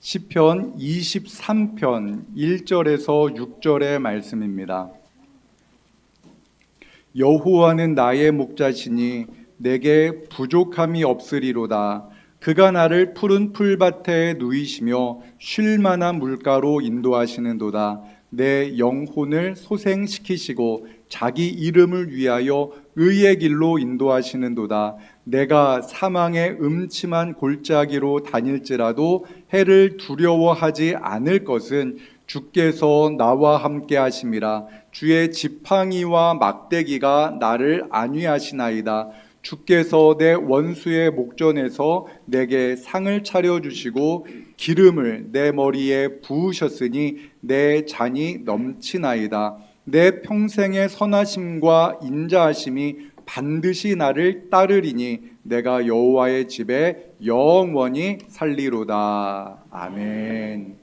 시편 23편 1절에서 6절의 말씀입니다. 여호와는 나의 목자시니 내게 부족함이 없으리로다. 그가 나를 푸른 풀밭에 누이시며 쉴 만한 물가로 인도하시는도다. 내 영혼을 소생시키시고 자기 이름을 위하여 의의 길로 인도하시는도다. 내가 사망의 음침한 골짜기로 다닐지라도 해를 두려워하지 않을 것은 주께서 나와 함께 하심이라. 주의 지팡이와 막대기가 나를 안위하시나이다. 주께서 내 원수의 목전에서 내게 상을 차려주시고 기름을 내 머리에 부으셨으니 내 잔이 넘치나이다. 내 평생의 선하심과 인자하심이 반드시 나를 따르리니 내가 여호와의 집에 영원히 살리로다. 아멘.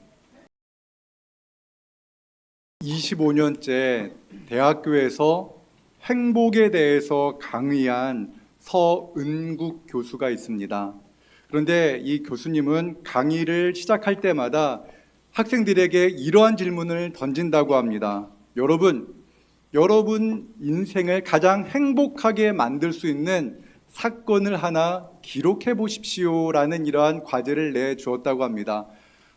25년째 대학교에서 행복에 대해서 강의한 서은국 교수가 있습니다. 그런데 이 교수님은 강의를 시작할 때마다 학생들에게 이러한 질문을 던진다고 합니다. 여러분 인생을 가장 행복하게 만들 수 있는 사건을 하나 기록해 보십시오 라는 이러한 과제를 내주었다고 합니다.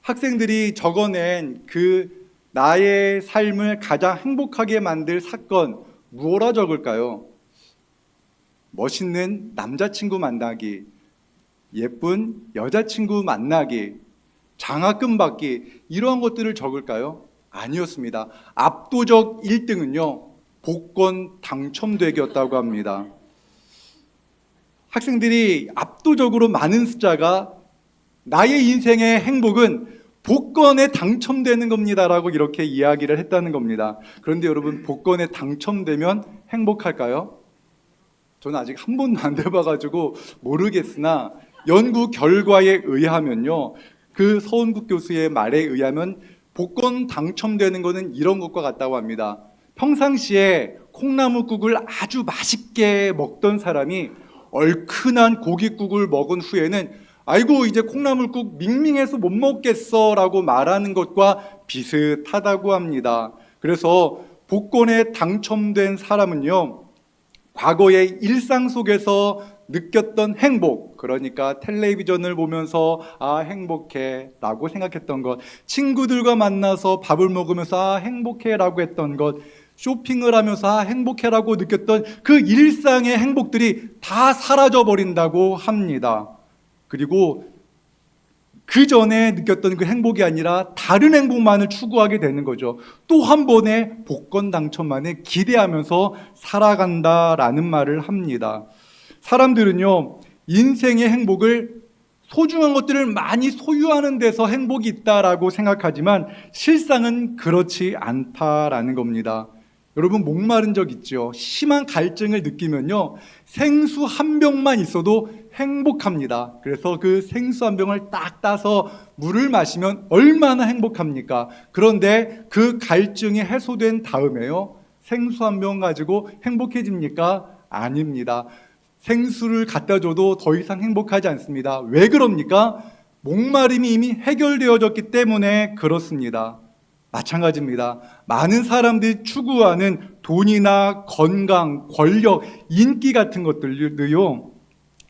학생들이 적어낸 그 나의 삶을 가장 행복하게 만들 사건, 무엇라 적을까요? 멋있는 남자친구 만나기, 예쁜 여자친구 만나기, 장학금 받기, 이러한 것들을 적을까요? 아니었습니다. 압도적 1등은요 복권 당첨되기였다고 합니다. 학생들이 압도적으로 많은 숫자가 나의 인생의 행복은 복권에 당첨되는 겁니다라고 이렇게 이야기를 했다는 겁니다. 그런데 여러분, 복권에 당첨되면 행복할까요? 저는 아직 한 번도 안 돼봐가지고 모르겠으나 연구 결과에 의하면요, 그 서은국 교수의 말에 의하면 복권 당첨되는 것은 이런 것과 같다고 합니다. 평상시에 콩나물국을 아주 맛있게 먹던 사람이 얼큰한 고깃국을 먹은 후에는 아이고 이제 콩나물국 밍밍해서 못 먹겠어 라고 말하는 것과 비슷하다고 합니다. 그래서 복권에 당첨된 사람은요, 과거의 일상 속에서 느꼈던 행복, 그러니까 텔레비전을 보면서 아 행복해 라고 생각했던 것, 친구들과 만나서 밥을 먹으면서 아 행복해 라고 했던 것, 쇼핑을 하면서 아 행복해 라고 느꼈던 그 일상의 행복들이 다 사라져 버린다고 합니다. 그리고 그 전에 느꼈던 그 행복이 아니라 다른 행복만을 추구하게 되는 거죠. 또 한 번의 복권 당첨만을 기대하면서 살아간다라는 말을 합니다. 사람들은요, 인생의 행복을 소중한 것들을 많이 소유하는 데서 행복이 있다라고 생각하지만 실상은 그렇지 않다라는 겁니다. 여러분, 목마른 적 있죠? 심한 갈증을 느끼면요, 생수 한 병만 있어도 행복합니다. 그래서 그 생수 한 병을 딱 따서 물을 마시면 얼마나 행복합니까? 그런데 그 갈증이 해소된 다음에요, 생수 한 병 가지고 행복해집니까? 아닙니다. 생수를 갖다 줘도 더 이상 행복하지 않습니다. 왜 그럽니까? 목마름이 이미 해결되어졌기 때문에 그렇습니다. 마찬가지입니다. 많은 사람들이 추구하는 돈이나 건강, 권력, 인기 같은 것들도요,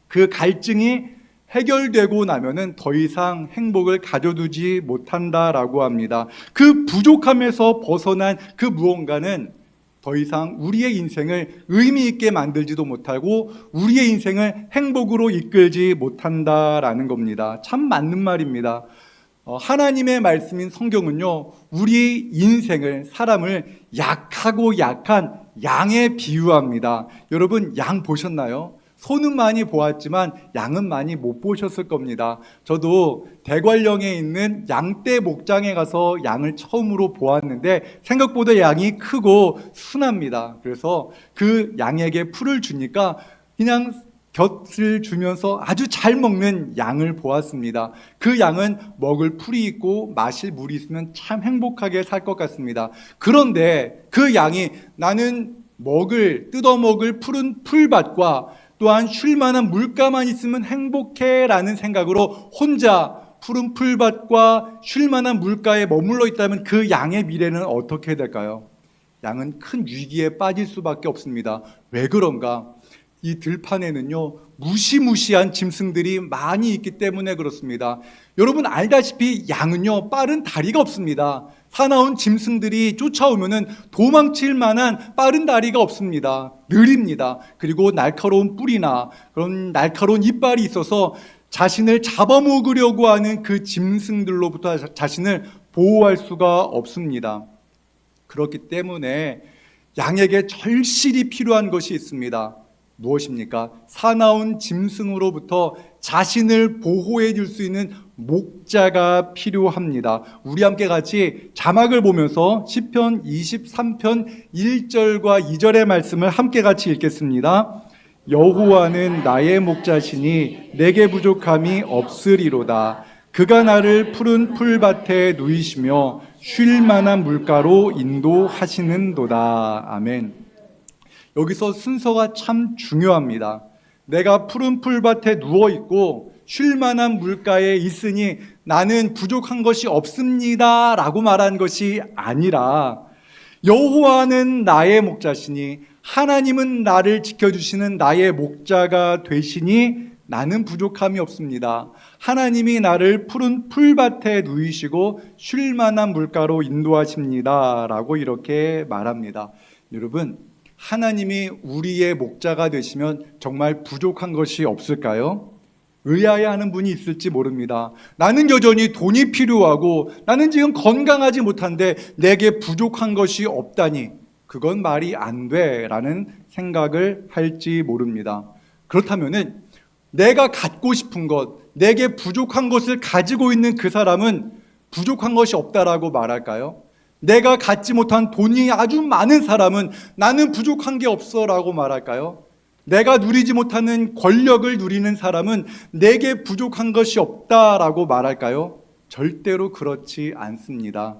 그 갈증이 해결되고 나면은 더 이상 행복을 가져두지 못한다라고 합니다. 그 부족함에서 벗어난 그 무언가는 더 이상 우리의 인생을 의미 있게 만들지도 못하고 우리의 인생을 행복으로 이끌지 못한다라는 겁니다. 참 맞는 말입니다. 하나님의 말씀인 성경은요, 우리 인생을, 사람을 약하고 약한 양에 비유합니다. 여러분, 양 보셨나요? 소는 많이 보았지만 양은 많이 못 보셨을 겁니다. 저도 대관령에 있는 양떼 목장에 가서 양을 처음으로 보았는데 생각보다 양이 크고 순합니다. 그래서 그 양에게 풀을 주니까 그냥 곁을 주면서 아주 잘 먹는 양을 보았습니다. 그 양은 먹을 풀이 있고 마실 물이 있으면 참 행복하게 살 것 같습니다. 그런데 그 양이 나는 뜯어먹을 푸른 풀밭과 또한 쉴 만한 물가만 있으면 행복해 라는 생각으로 혼자 푸른 풀밭과 쉴 만한 물가에 머물러 있다면 그 양의 미래는 어떻게 될까요? 양은 큰 위기에 빠질 수밖에 없습니다. 왜 그런가? 이 들판에는요, 무시무시한 짐승들이 많이 있기 때문에 그렇습니다. 여러분 알다시피 양은요, 빠른 다리가 없습니다. 사나운 짐승들이 쫓아오면은 도망칠 만한 빠른 다리가 없습니다. 느립니다. 그리고 날카로운 뿔이나 그런 날카로운 이빨이 있어서 자신을 잡아먹으려고 하는 그 짐승들로부터 자신을 보호할 수가 없습니다. 그렇기 때문에 양에게 절실히 필요한 것이 있습니다. 무엇입니까? 사나운 짐승으로부터 자신을 보호해 줄 수 있는 목자가 필요합니다. 우리 함께 같이 자막을 보면서 시편 23편 1절과 2절의 말씀을 함께 같이 읽겠습니다. 여호와는 나의 목자시니 내게 부족함이 없으리로다. 그가 나를 푸른 풀밭에 누이시며 쉴 만한 물가로 인도하시는도다. 아멘. 여기서 순서가 참 중요합니다. 내가 푸른 풀밭에 누워있고 쉴 만한 물가에 있으니 나는 부족한 것이 없습니다 라고 말한 것이 아니라 여호와는 나의 목자시니 하나님은 나를 지켜주시는 나의 목자가 되시니 나는 부족함이 없습니다. 하나님이 나를 푸른 풀밭에 누이시고 쉴 만한 물가로 인도하십니다 라고 이렇게 말합니다. 여러분, 하나님이 우리의 목자가 되시면 정말 부족한 것이 없을까요? 의아해 하는 분이 있을지 모릅니다. 나는 여전히 돈이 필요하고 나는 지금 건강하지 못한데 내게 부족한 것이 없다니 그건 말이 안 돼라는 생각을 할지 모릅니다. 그렇다면은 내가 갖고 싶은 것, 내게 부족한 것을 가지고 있는 그 사람은 부족한 것이 없다라고 말할까요? 내가 갖지 못한 돈이 아주 많은 사람은 나는 부족한 게 없어라고 말할까요? 내가 누리지 못하는 권력을 누리는 사람은 내게 부족한 것이 없다라고 말할까요? 절대로 그렇지 않습니다.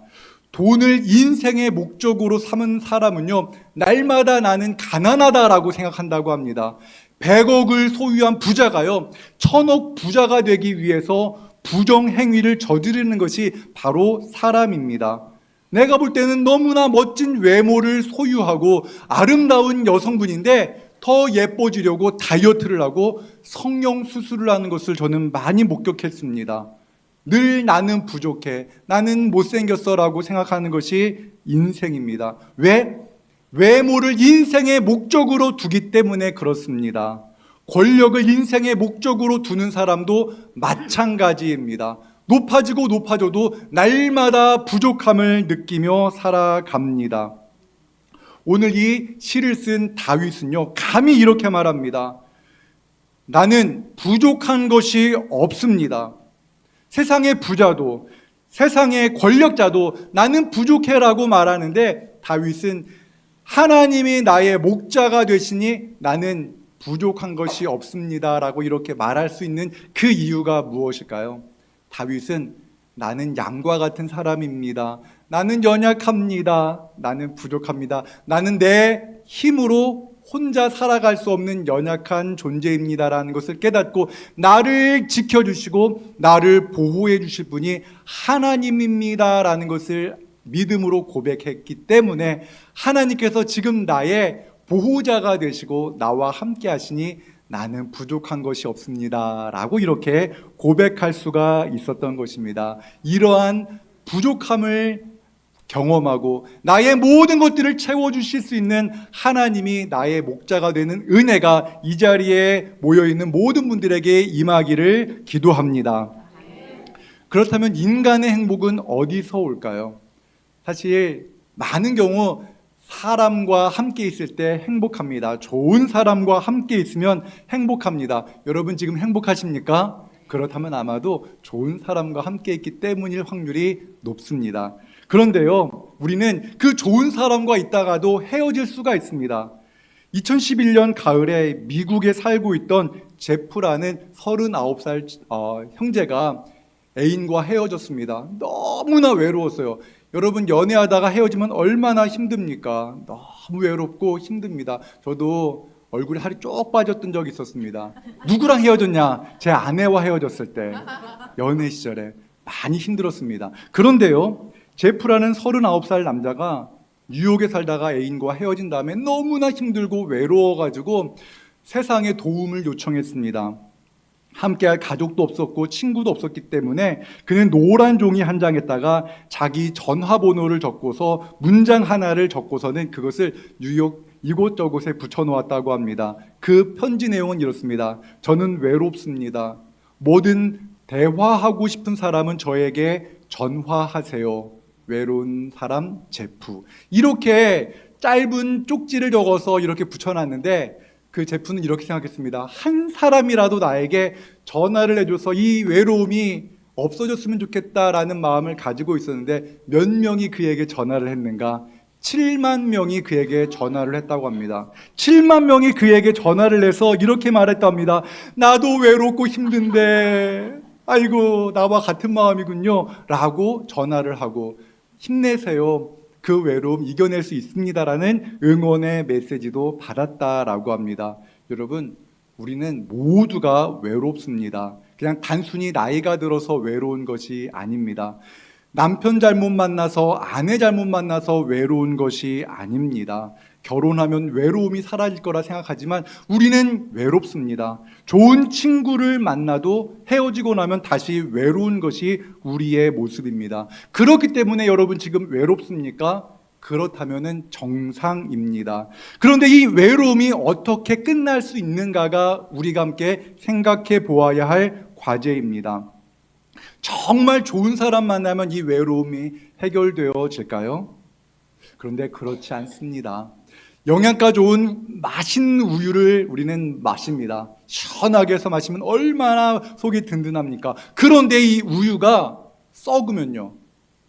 돈을 인생의 목적으로 삼은 사람은요, 날마다 나는 가난하다라고 생각한다고 합니다. 100억을 소유한 부자가요, 1000억 부자가 되기 위해서 부정행위를 저지르는 것이 바로 사람입니다. 내가 볼 때는 너무나 멋진 외모를 소유하고 아름다운 여성분인데 더 예뻐지려고 다이어트를 하고 성형수술을 하는 것을 저는 많이 목격했습니다. 늘 나는 부족해, 나는 못생겼어 라고 생각하는 것이 인생입니다. 왜? 외모를 인생의 목적으로 두기 때문에 그렇습니다. 권력을 인생의 목적으로 두는 사람도 마찬가지입니다. 높아지고 높아져도 날마다 부족함을 느끼며 살아갑니다. 오늘 이 시를 쓴 다윗은요, 감히 이렇게 말합니다. 나는 부족한 것이 없습니다. 세상의 부자도 세상의 권력자도 나는 부족해라고 말하는데 다윗은 하나님이 나의 목자가 되시니 나는 부족한 것이 없습니다라고 이렇게 말할 수 있는 그 이유가 무엇일까요? 다윗은 나는 양과 같은 사람입니다. 나는 연약합니다. 나는 부족합니다. 나는 내 힘으로 혼자 살아갈 수 없는 연약한 존재입니다라는 것을 깨닫고 나를 지켜주시고 나를 보호해 주실 분이 하나님입니다라는 것을 믿음으로 고백했기 때문에 하나님께서 지금 나의 보호자가 되시고 나와 함께 하시니 나는 부족한 것이 없습니다 라고 이렇게 고백할 수가 있었던 것입니다. 이러한 부족함을 경험하고 나의 모든 것들을 채워주실 수 있는 하나님이 나의 목자가 되는 은혜가 이 자리에 모여있는 모든 분들에게 임하기를 기도합니다. 그렇다면 인간의 행복은 어디서 올까요? 사실 많은 경우 사람과 함께 있을 때 행복합니다. 좋은 사람과 함께 있으면 행복합니다. 여러분 지금 행복하십니까? 그렇다면 아마도 좋은 사람과 함께 있기 때문일 확률이 높습니다. 그런데요, 우리는 그 좋은 사람과 있다가도 헤어질 수가 있습니다. 2011년 가을에 미국에 살고 있던 제프라는 39살 형제가 애인과 헤어졌습니다. 너무나 외로웠어요. 여러분 연애하다가 헤어지면 얼마나 힘듭니까? 너무 외롭고 힘듭니다. 저도 얼굴에 살이 쪽 빠졌던 적이 있었습니다. 누구랑 헤어졌냐? 제 아내와 헤어졌을 때, 연애 시절에 많이 힘들었습니다. 그런데요, 제프라는 39살 남자가 뉴욕에 살다가 애인과 헤어진 다음에 너무나 힘들고 외로워가지고 세상에 도움을 요청했습니다. 함께할 가족도 없었고 친구도 없었기 때문에 그는 노란 종이 한 장에다가 자기 전화번호를 적고서 문장 하나를 적고서는 그것을 뉴욕 이곳저곳에 붙여놓았다고 합니다. 그 편지 내용은 이렇습니다. 저는 외롭습니다. 뭐든 대화하고 싶은 사람은 저에게 전화하세요. 외로운 사람 제프. 이렇게 짧은 쪽지를 적어서 이렇게 붙여놨는데 그 제프는 이렇게 생각했습니다. 한 사람이라도 나에게 전화를 해줘서 이 외로움이 없어졌으면 좋겠다라는 마음을 가지고 있었는데 몇 명이 그에게 전화를 했는가? 7만 명이 그에게 전화를 했다고 합니다. 7만 명이 그에게 전화를 해서 이렇게 말했답니다. 나도 외롭고 힘든데 아이고 나와 같은 마음이군요 라고 전화를 하고 힘내세요. 그 외로움 이겨낼 수 있습니다라는 응원의 메시지도 받았다라고 합니다. 여러분, 우리는 모두가 외롭습니다. 그냥 단순히 나이가 들어서 외로운 것이 아닙니다. 남편 잘못 만나서 아내 잘못 만나서 외로운 것이 아닙니다. 결혼하면 외로움이 사라질 거라 생각하지만 우리는 외롭습니다. 좋은 친구를 만나도 헤어지고 나면 다시 외로운 것이 우리의 모습입니다. 그렇기 때문에 여러분 지금 외롭습니까? 그렇다면 정상입니다. 그런데 이 외로움이 어떻게 끝날 수 있는가가 우리가 함께 생각해 보아야 할 과제입니다. 정말 좋은 사람 만나면 이 외로움이 해결되어질까요? 그런데 그렇지 않습니다. 영양가 좋은 맛있는 우유를 우리는 마십니다. 시원하게 해서 마시면 얼마나 속이 든든합니까? 그런데 이 우유가 썩으면요,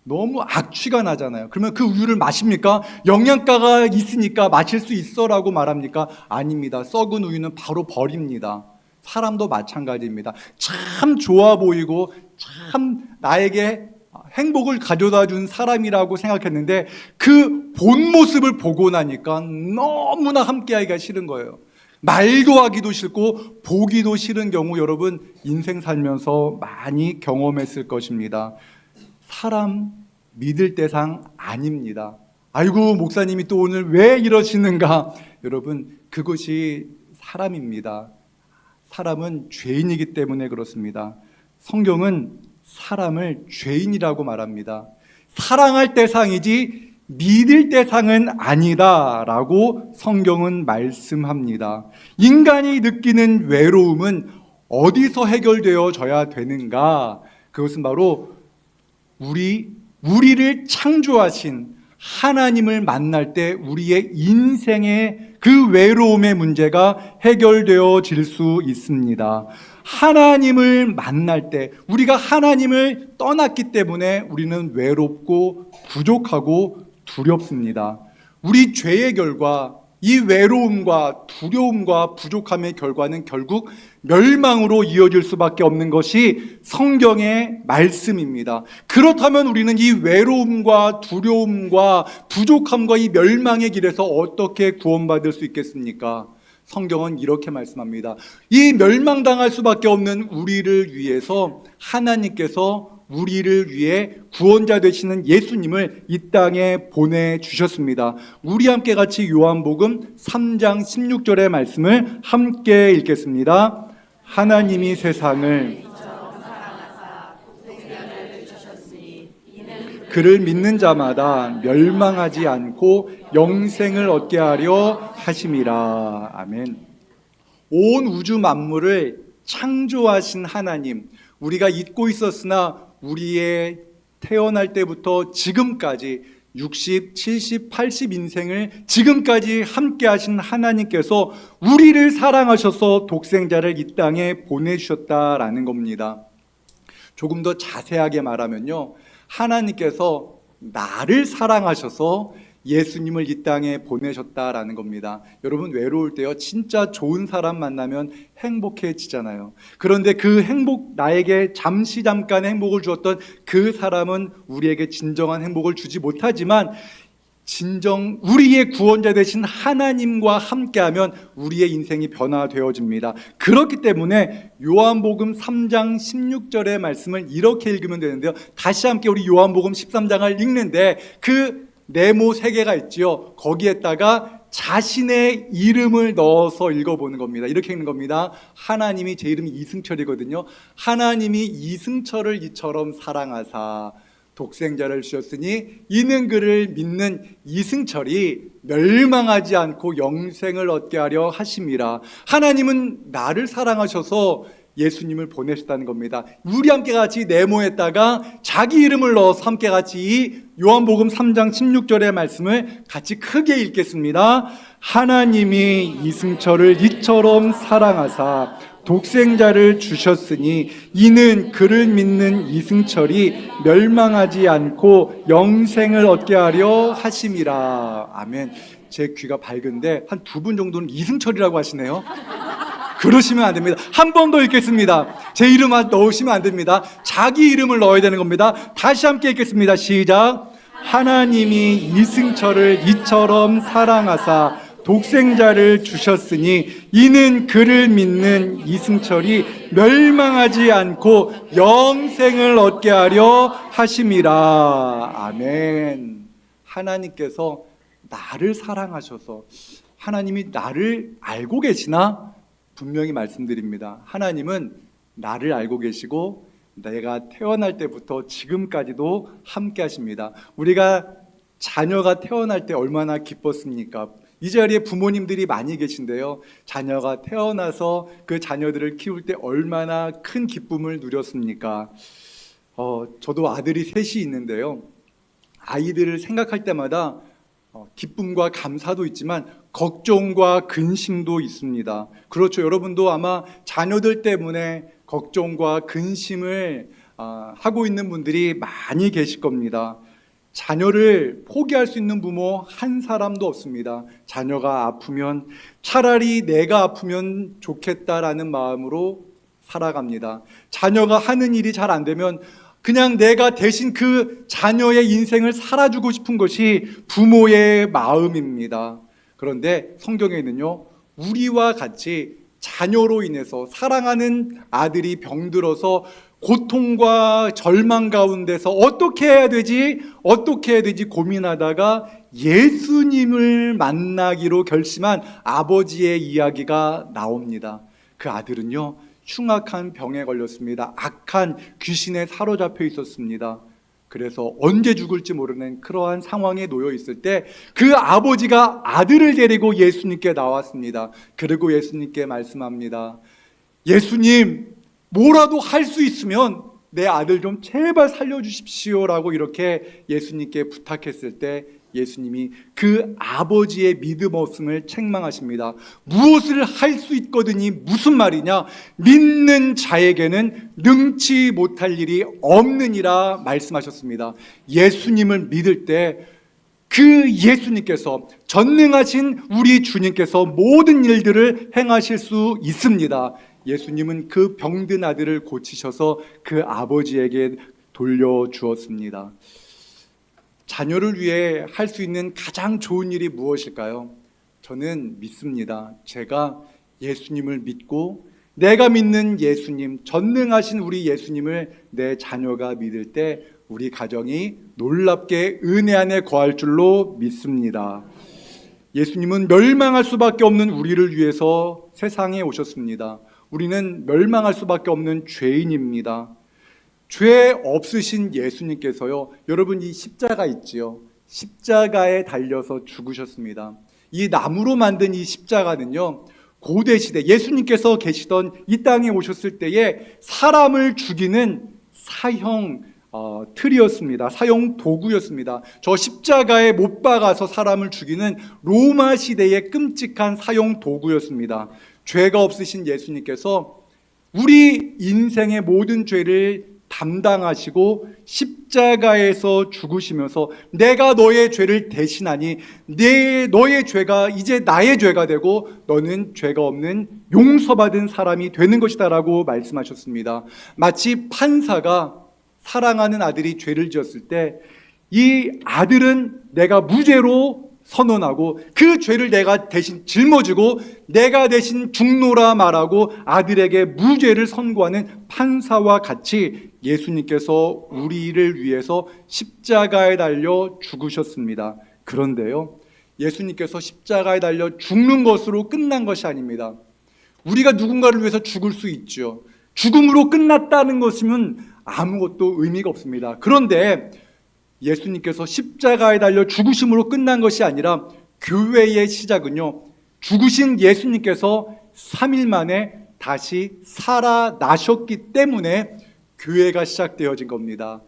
너무 악취가 나잖아요. 그러면 그 우유를 마십니까? 영양가가 있으니까 마실 수 있어라고 말합니까? 아닙니다. 썩은 우유는 바로 버립니다. 사람도 마찬가지입니다. 참 좋아 보이고 참 나에게 행복을 가져다 준 사람이라고 생각했는데 그 본 모습을 보고 나니까 너무나 함께하기가 싫은 거예요. 말도 하기도 싫고 보기도 싫은 경우 여러분 인생 살면서 많이 경험했을 것입니다. 사람 믿을 대상 아닙니다. 아이고 목사님이 또 오늘 왜 이러시는가? 여러분 그것이 사람입니다. 사람은 죄인이기 때문에 그렇습니다. 성경은 사람을 죄인이라고 말합니다. 사랑할 대상이지 믿을 대상은 아니다라고 성경은 말씀합니다. 인간이 느끼는 외로움은 어디서 해결되어져야 되는가? 그것은 바로 우리를 창조하신 하나님을 만날 때 우리의 인생의 그 외로움의 문제가 해결되어질 수 있습니다. 하나님을 만날 때 우리가 하나님을 떠났기 때문에 우리는 외롭고 부족하고 두렵습니다. 우리 죄의 결과, 이 외로움과 두려움과 부족함의 결과는 결국 멸망으로 이어질 수밖에 없는 것이 성경의 말씀입니다. 그렇다면 우리는 이 외로움과 두려움과 부족함과 이 멸망의 길에서 어떻게 구원받을 수 있겠습니까? 성경은 이렇게 말씀합니다. 이 멸망당할 수밖에 없는 우리를 위해서 하나님께서 우리를 위해 구원자 되시는 예수님을 이 땅에 보내주셨습니다. 우리 함께 같이 요한복음 3장 16절의 말씀을 함께 읽겠습니다. 하나님이 세상을 그를 믿는 자마다 멸망하지 않고 영생을 얻게 하려 하심이라. 아멘. 온 우주 만물을 창조하신 하나님, 우리가 잊고 있었으나 우리의 태어날 때부터 지금까지 60, 70, 80 인생을 지금까지 함께 하신 하나님께서 우리를 사랑하셔서 독생자를 이 땅에 보내주셨다라는 겁니다. 조금 더 자세하게 말하면요, 하나님께서 나를 사랑하셔서 예수님을 이 땅에 보내셨다라는 겁니다. 여러분 외로울 때요, 진짜 좋은 사람 만나면 행복해지잖아요. 그런데 그 행복, 나에게 잠깐의 행복을 주었던 그 사람은 우리에게 진정한 행복을 주지 못하지만 진정 우리의 구원자 되신 하나님과 함께하면 우리의 인생이 변화되어집니다. 그렇기 때문에 요한복음 3장 16절의 말씀을 이렇게 읽으면 되는데요. 다시 함께 우리 요한복음 13장을 읽는데 그 네모 3개가 있지요. 거기에다가 자신의 이름을 넣어서 읽어보는 겁니다. 이렇게 읽는 겁니다. 하나님이, 제 이름이 이승철이거든요. 하나님이 이승철을 이처럼 사랑하사 독생자를 주셨으니 이는 그를 믿는 이승철이 멸망하지 않고 영생을 얻게 하려 하심이라. 하나님은 나를 사랑하셔서 예수님을 보내셨다는 겁니다. 우리 함께 같이 네모에다가 자기 이름을 넣어서 함께 같이 이 요한복음 3장 16절의 말씀을 같이 크게 읽겠습니다. 하나님이 이승철을 이처럼 사랑하사 독생자를 주셨으니 이는 그를 믿는 이승철이 멸망하지 않고 영생을 얻게 하려 하심이라. 아멘. 제 귀가 밝은데 한 2분 정도는 이승철이라고 하시네요. 그러시면 안 됩니다. 한 번 더 읽겠습니다. 제 이름 넣으시면 안 됩니다. 자기 이름을 넣어야 되는 겁니다. 다시 함께 읽겠습니다. 시작. 하나님이 이승철을 이처럼 사랑하사 독생자를 주셨으니 이는 그를 믿는 이승철이 멸망하지 않고 영생을 얻게 하려 하심이라. 아멘. 하나님께서 나를 사랑하셔서, 하나님이 나를 알고 계시나? 분명히 말씀드립니다. 하나님은 나를 알고 계시고 내가 태어날 때부터 지금까지도 함께 하십니다. 우리가 자녀가 태어날 때 얼마나 기뻤습니까? 이 자리에 부모님들이 많이 계신데요, 자녀가 태어나서 그 자녀들을 키울 때 얼마나 큰 기쁨을 누렸습니까? 저도 아들이 3이 있는데요, 아이들을 생각할 때마다 기쁨과 감사도 있지만 걱정과 근심도 있습니다. 그렇죠. 여러분도 아마 자녀들 때문에 걱정과 근심을 하고 있는 분들이 많이 계실 겁니다. 자녀를 포기할 수 있는 부모 한 사람도 없습니다. 자녀가 아프면 차라리 내가 아프면 좋겠다라는 마음으로 살아갑니다. 자녀가 하는 일이 잘 안 되면 그냥 내가 대신 그 자녀의 인생을 살아주고 싶은 것이 부모의 마음입니다. 그런데 성경에는요, 우리와 같이 자녀로 인해서 사랑하는 아들이 병들어서 고통과 절망 가운데서 어떻게 해야 되지 고민하다가 예수님을 만나기로 결심한 아버지의 이야기가 나옵니다. 그 아들은요, 흉악한 병에 걸렸습니다. 악한 귀신에 사로잡혀 있었습니다. 그래서 언제 죽을지 모르는 그러한 상황에 놓여 있을 때 그 아버지가 아들을 데리고 예수님께 나왔습니다. 그리고 예수님께 말씀합니다. 예수님, 뭐라도 할 수 있으면 내 아들 좀 제발 살려주십시오라고 이렇게 예수님께 부탁했을 때 예수님이 그 아버지의 믿음 없음을 책망하십니다. 무엇을 할 수 있거든이 무슨 말이냐? 믿는 자에게는 능치 못할 일이 없느니라 말씀하셨습니다. 예수님을 믿을 때 그 예수님께서, 전능하신 우리 주님께서 모든 일들을 행하실 수 있습니다. 예수님은 그 병든 아들을 고치셔서 그 아버지에게 돌려주었습니다. 자녀를 위해 할 수 있는 가장 좋은 일이 무엇일까요? 저는 믿습니다. 제가 예수님을 믿고 내가 믿는 예수님, 전능하신 우리 예수님을 내 자녀가 믿을 때 우리 가정이 놀랍게 은혜 안에 거할 줄로 믿습니다. 예수님은 멸망할 수밖에 없는 우리를 위해서 세상에 오셨습니다. 우리는 멸망할 수밖에 없는 죄인입니다. 죄 없으신 예수님께서요, 여러분 이 십자가 있지요, 십자가에 달려서 죽으셨습니다. 이 나무로 만든 이 십자가는요, 고대 시대 예수님께서 계시던 이 땅에 오셨을 때에 사람을 죽이는 사형 틀이었습니다. 사형 도구였습니다. 저 십자가에 못 박아서 사람을 죽이는 로마 시대의 끔찍한 사형 도구였습니다. 죄가 없으신 예수님께서 우리 인생의 모든 죄를 담당하시고 십자가에서 죽으시면서 내가 너의 죄를 대신하니 너의 죄가 이제 나의 죄가 되고 너는 죄가 없는 용서받은 사람이 되는 것이다 라고 말씀하셨습니다. 마치 판사가 사랑하는 아들이 죄를 지었을 때 이 아들은 내가 무죄로 선언하고 그 죄를 내가 대신 짊어지고 내가 대신 죽노라 말하고 아들에게 무죄를 선고하는 판사와 같이 예수님께서 우리를 위해서 십자가에 달려 죽으셨습니다. 그런데요, 예수님께서 십자가에 달려 죽는 것으로 끝난 것이 아닙니다. 우리가 누군가를 위해서 죽을 수 있죠. 죽음으로 끝났다는 것이면 아무것도 의미가 없습니다. 그런데 예수님께서 십자가에 달려 죽으심으로 끝난 것이 아니라 교회의 시작은요, 죽으신 예수님께서 3일 만에 다시 살아나셨기 때문에 교회가 시작되어진 겁니다.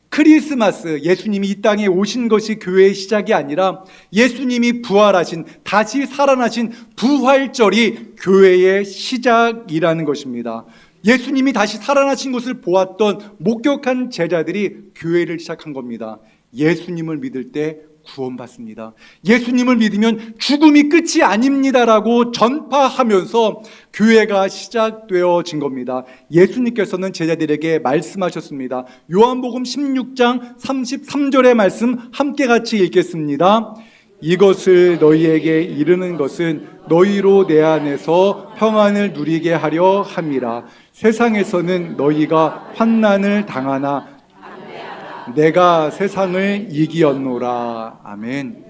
크리스마스, 예수님이 이 땅에 오신 것이 교회의 시작이 아니라 예수님이 부활하신, 다시 살아나신 부활절이 교회의 시작이라는 것입니다. 예수님이 다시 살아나신 것을 보았던 목격한 제자들이 교회를 시작한 겁니다. 예수님을 믿을 때 구원받습니다. 예수님을 믿으면 죽음이 끝이 아닙니다라고 전파하면서 교회가 시작되어진 겁니다. 예수님께서는 제자들에게 말씀하셨습니다. 요한복음 16장 33절의 말씀 함께 같이 읽겠습니다. 이것을 너희에게 이르는 것은 너희로 내 안에서 평안을 누리게 하려 함이라. 세상에서는 너희가 환난을 당하나 내가 세상을 이기었노라. 아멘.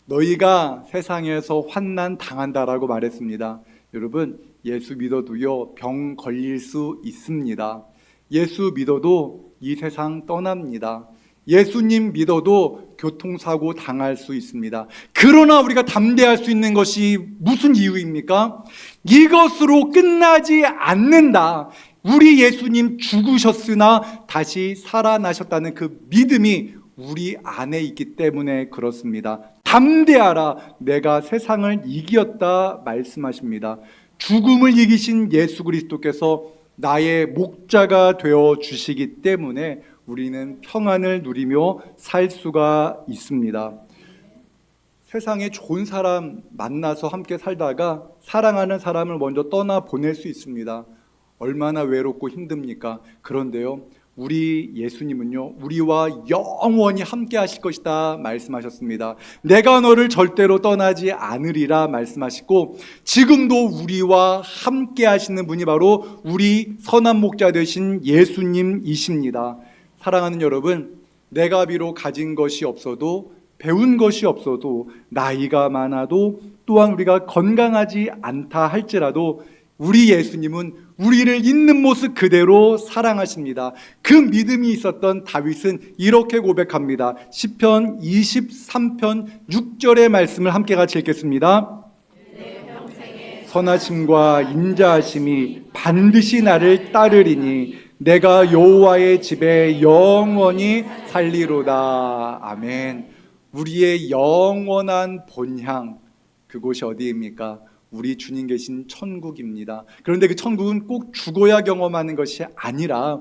너희가 세상에서 환난 당한다라고 말했습니다. 여러분, 예수 믿어도요, 병 걸릴 수 있습니다. 예수 믿어도 이 세상 떠납니다. 예수님 믿어도 교통사고 당할 수 있습니다. 그러나 우리가 담대할 수 있는 것이 무슨 이유입니까? 이것으로 끝나지 않는다. 우리 예수님 죽으셨으나 다시 살아나셨다는 그 믿음이 우리 안에 있기 때문에 그렇습니다. 담대하라, 내가 세상을 이기었다 말씀하십니다. 죽음을 이기신 예수 그리스도께서 나의 목자가 되어 주시기 때문에 우리는 평안을 누리며 살 수가 있습니다. 세상에 좋은 사람 만나서 함께 살다가 사랑하는 사람을 먼저 떠나 보낼 수 있습니다. 얼마나 외롭고 힘듭니까? 그런데요, 우리 예수님은요, 우리와 영원히 함께 하실 것이다 말씀하셨습니다. 내가 너를 절대로 떠나지 않으리라 말씀하시고, 지금도 우리와 함께 하시는 분이 바로 우리 선한 목자 되신 예수님이십니다. 사랑하는 여러분, 내가 비록 가진 것이 없어도, 배운 것이 없어도, 나이가 많아도, 또한 우리가 건강하지 않다 할지라도 우리 예수님은 우리를 있는 모습 그대로 사랑하십니다. 그 믿음이 있었던 다윗은 이렇게 고백합니다. 시편 23편 6절의 말씀을 함께 같이 읽겠습니다. 선하심과 인자하심이 반드시 나를 따르리니 내가 여호와의 집에 영원히 살리로다. 아멘. 우리의 영원한 본향, 그곳이 어디입니까? 우리 주님 계신 천국입니다. 그런데 그 천국은 꼭 죽어야 경험하는 것이 아니라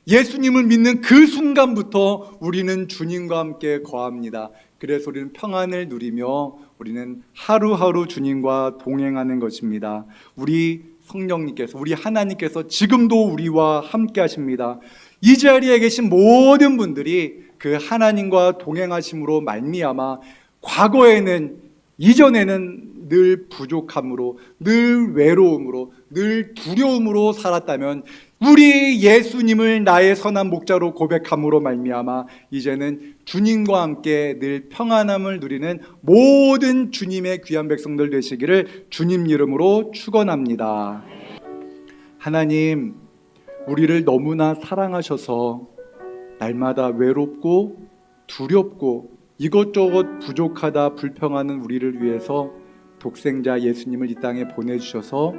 예수님을 믿는 그 순간부터 우리는 주님과 함께 거합니다. 그래서 우리는 평안을 누리며 우리는 하루하루 주님과 동행하는 것입니다. 우리 성령님께서, 우리 하나님께서 지금도 우리와 함께 하십니다. 이 자리에 계신 모든 분들이 그 하나님과 동행하심으로 말미암아 과거에는, 이전에는 늘 부족함으로, 늘 외로움으로, 늘 두려움으로 살았다면 우리 예수님을 나의 선한 목자로 고백함으로 말미암아 이제는 주님과 함께 늘 평안함을 누리는 모든 주님의 귀한 백성들 되시기를 주님 이름으로 축원합니다. 하나님, 우리를 너무나 사랑하셔서 날마다 외롭고 두렵고 이것저것 부족하다 불평하는 우리를 위해서 독생자 예수님을 이 땅에 보내주셔서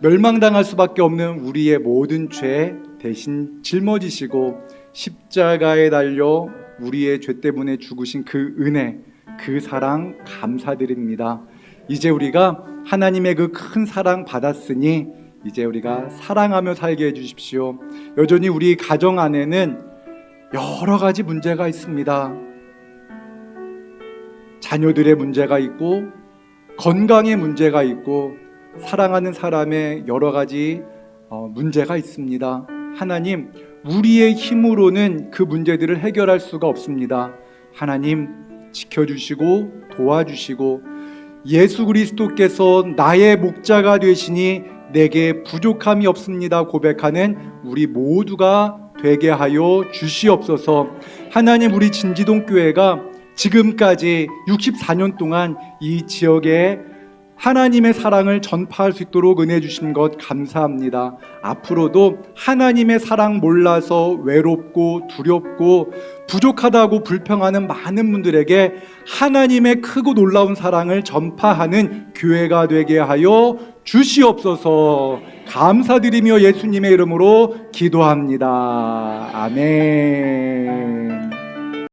멸망당할 수밖에 없는 우리의 모든 죄 대신 짊어지시고 십자가에 달려 우리의 죄 때문에 죽으신 그 은혜, 그 사랑 감사드립니다. 이제 우리가 하나님의 그 큰 사랑 받았으니 이제 우리가 사랑하며 살게 해주십시오. 여전히 우리 가정 안에는 여러 가지 문제가 있습니다. 자녀들의 문제가 있고, 건강의 문제가 있고, 사랑하는 사람의 여러 가지 문제가 있습니다. 하나님, 우리의 힘으로는 그 문제들을 해결할 수가 없습니다. 하나님 지켜주시고 도와주시고 예수 그리스도께서 나의 목자가 되시니 내게 부족함이 없습니다 고백하는 우리 모두가 되게 하여 주시옵소서. 하나님, 우리 진지동 교회가 지금까지 64년 동안 이 지역에 하나님의 사랑을 전파할 수 있도록 은혜 주신 것 감사합니다. 앞으로도 하나님의 사랑 몰라서 외롭고 두렵고 부족하다고 불평하는 많은 분들에게 하나님의 크고 놀라운 사랑을 전파하는 교회가 되게 하여 주시옵소서. 감사드리며 예수님의 이름으로 기도합니다. 아멘.